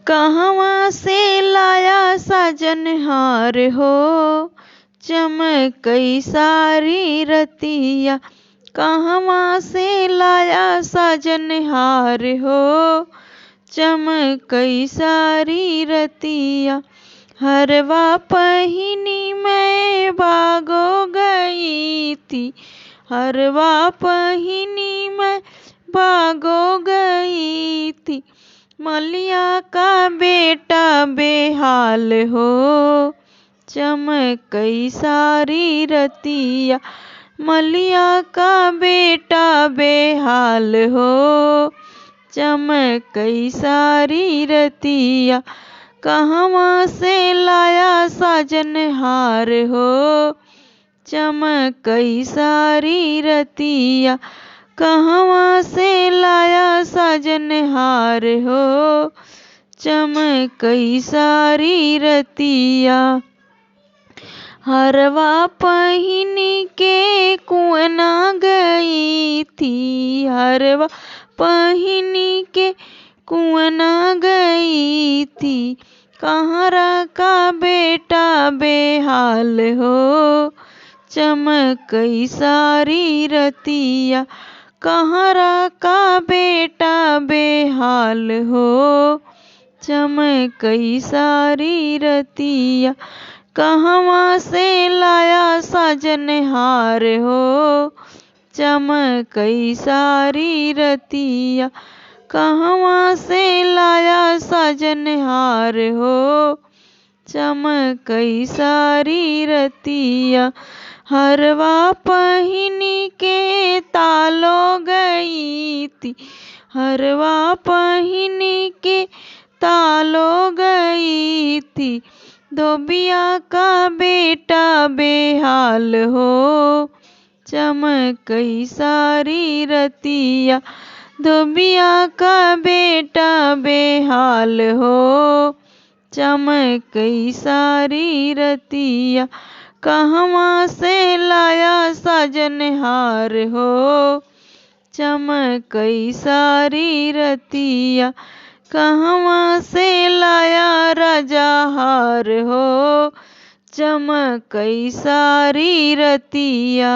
कहवा से लाया साजन हार हो, चमकई सारी रतिया। कहवा से लाया साजन हार हो, चमकई सारी रतिया। हरवा पहिनी मैं भागो गई थी, हरवा पहिनी मैं भागो गई थी। मलिया का बेटा बेहाल हो, चमकई सारी रतिया। मलिया का बेटा बेहाल हो, चमकई सारी रतिया। कहवा से लाया साजन हार हो, चमकई सारी रतिया। कहवा से लाया साजन हार हो, चमकई सारी रतिया। हरवा पहिनी के कुआना गई थी, हरवा पहिनी के कुआना गई थी। कहरा का बेटा बेहाल हो, चमकई सारी रतिया। कहरा का बेटा बेहाल हो, चमकई सारी रतिया। कहवा से लाया साजन हार हो, चमकई सारी रतिया। कहवा से लाया साजन हार हो, चमकई सारी रतिया। हरवा पहिनी के तालो गई थी, हरवा पहिनी के तालो गई थी। धोबिया का बेटा बेहाल हो, चमकई सारी रतिया। धोबिया का बेटा बेहाल हो, चमकई सारी रतिया। कहवा से लाया साजन हार हो, चमकई सारी रतिया। कहवा से लाया राजा हार हो, चमकई सारी रतिया।